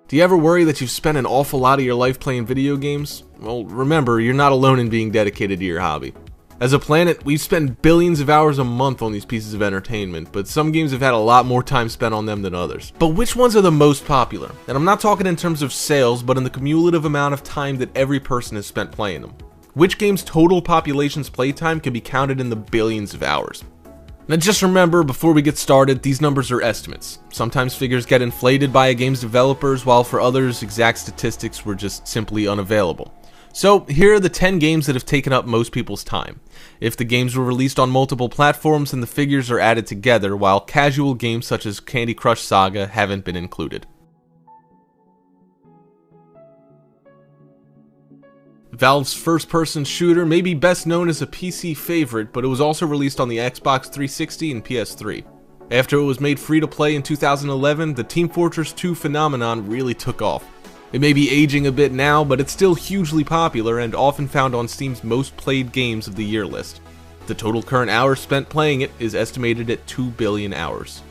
Do you ever worry that you've spent an awful lot of your life playing video games? Well, remember, you're not alone in being dedicated to your hobby. As a planet, we spend billions of hours a month on these pieces of entertainment, but some games have had a lot more time spent on them than others. But which ones are the most popular? And I'm not talking in terms of sales, but in the cumulative amount of time that every person has spent playing them. Which game's total population's playtime can be counted in the billions of hours? Now just remember, before we get started, these numbers are estimates. Sometimes figures get inflated by a game's developers, while for others, exact statistics were just simply unavailable. So here are the 10 games that have taken up most people's time. If the games were released on multiple platforms, then the figures are added together, while casual games such as Candy Crush Saga haven't been included. Valve's first-person shooter may be best known as a PC favorite, but it was also released on the Xbox 360 and PS3. After it was made free-to-play in 2011, the Team Fortress 2 phenomenon really took off. It may be aging a bit now, but it's still hugely popular and often found on Steam's most played games of the year list. The total current hours spent playing it is estimated at 2 billion hours.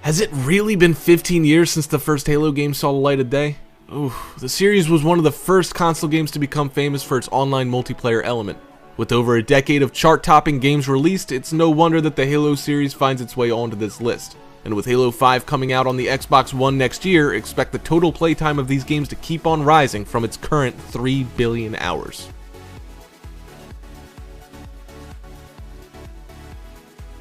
Has it really been 15 years since the first Halo game saw the light of day? Ooh, the series was one of the first console games to become famous for its online multiplayer element. With over a decade of chart-topping games released, it's no wonder that the Halo series finds its way onto this list. And with Halo 5 coming out on the Xbox One next year, expect the total playtime of these games to keep on rising from its current 3 billion hours.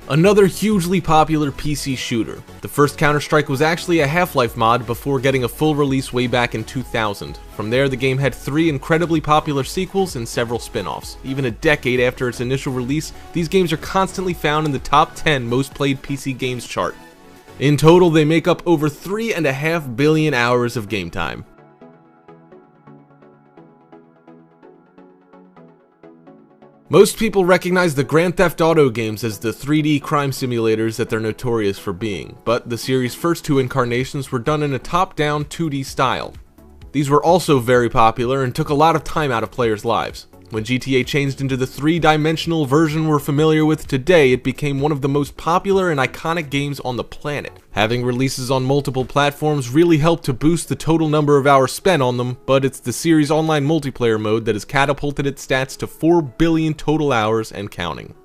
Another hugely popular PC shooter. The first Counter-Strike was actually a Half-Life mod before getting a full release way back in 2000. From there, the game had 3 incredibly popular sequels and several spin-offs. Even a decade after its initial release, these games are constantly found in the top 10 most played PC games chart. In total, they make up over 3.5 billion hours of game time. Most people recognize the Grand Theft Auto games as the 3D crime simulators that they're notorious for being, but the series' first 2 incarnations were done in a top-down 2D style. These were also very popular and took a lot of time out of players' lives. When GTA changed into the 3-dimensional version we're familiar with today, it became one of the most popular and iconic games on the planet. Having releases on multiple platforms really helped to boost the total number of hours spent on them, but it's the series' online multiplayer mode that has catapulted its stats to 4 billion total hours and counting.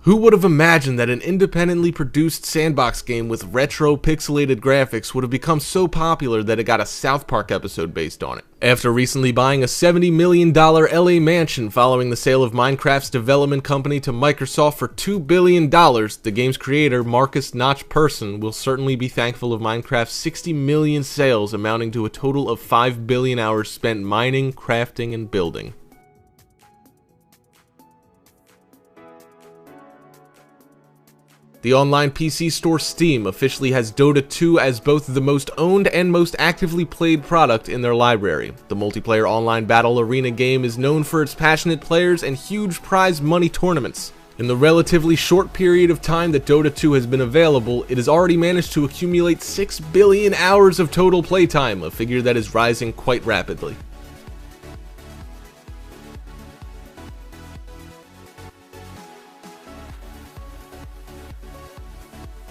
Who would have imagined that an independently produced sandbox game with retro pixelated graphics would have become so popular that it got a South Park episode based on it? After recently buying a $70 million LA mansion following the sale of Minecraft's development company to Microsoft for $2 billion, the game's creator, Marcus Notch Persson, will certainly be thankful of Minecraft's 60 million sales, amounting to a total of 5 billion hours spent mining, crafting, and building. The online PC store Steam officially has Dota 2 as both the most owned and most actively played product in their library. The multiplayer online battle arena game is known for its passionate players and huge prize money tournaments. In the relatively short period of time that Dota 2 has been available, it has already managed to accumulate 6 billion hours of total playtime, a figure that is rising quite rapidly.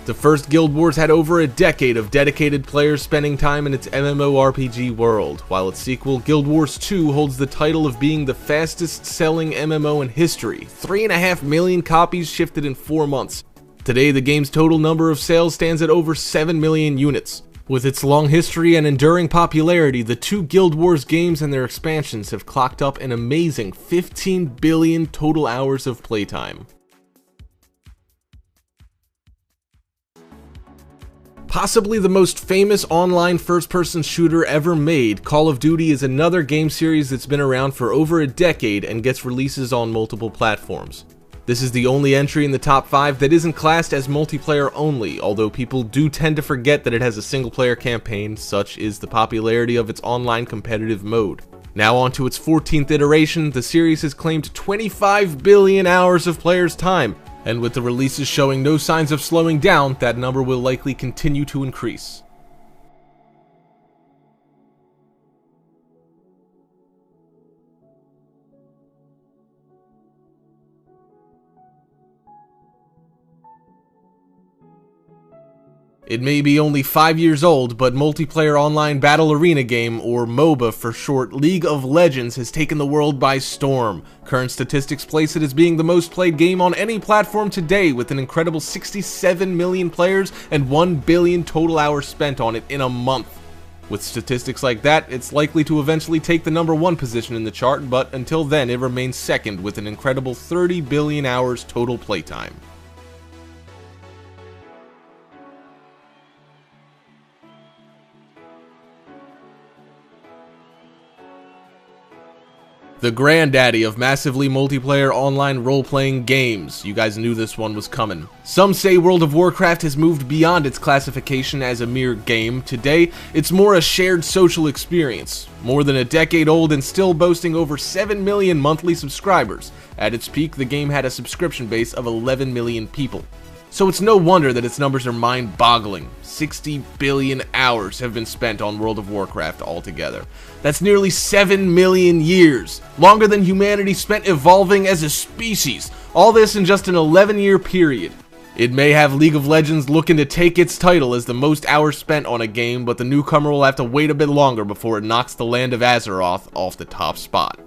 The first Guild Wars had over a decade of dedicated players spending time in its MMORPG world, while its sequel, Guild Wars 2, holds the title of being the fastest-selling MMO in history. 3.5 million copies shifted in 4 months. Today, the game's total number of sales stands at over 7 million units. With its long history and enduring popularity, the 2 Guild Wars games and their expansions have clocked up an amazing 15 billion total hours of playtime. Possibly the most famous online first-person shooter ever made, Call of Duty is another game series that's been around for over a decade and gets releases on multiple platforms. This is the only entry in the top 5 that isn't classed as multiplayer only, although people do tend to forget that it has a single-player campaign. Such is the popularity of its online competitive mode. Now on to its 14th iteration, the series has claimed 25 billion hours of players' time, and with the releases showing no signs of slowing down, that number will likely continue to increase. It may be only 5 years old, but multiplayer online battle arena game, or MOBA for short, League of Legends has taken the world by storm. Current statistics place it as being the most played game on any platform today, with an incredible 67 million players and 1 billion total hours spent on it in a month. With statistics like that, it's likely to eventually take the #1 position in the chart, but until then it remains second with an incredible 30 billion hours total playtime. The granddaddy of massively multiplayer online role-playing games. You guys knew this one was coming. Some say World of Warcraft has moved beyond its classification as a mere game. Today, it's more a shared social experience. More than a decade old and still boasting over 7 million monthly subscribers. At its peak, the game had a subscription base of 11 million people. So it's no wonder that its numbers are mind-boggling. 60 billion hours have been spent on World of Warcraft altogether. That's nearly 7 million years, longer than humanity spent evolving as a species. All this in just an 11-year period. It may have League of Legends looking to take its title as the most hours spent on a game, but the newcomer will have to wait a bit longer before it knocks the land of Azeroth off the top spot.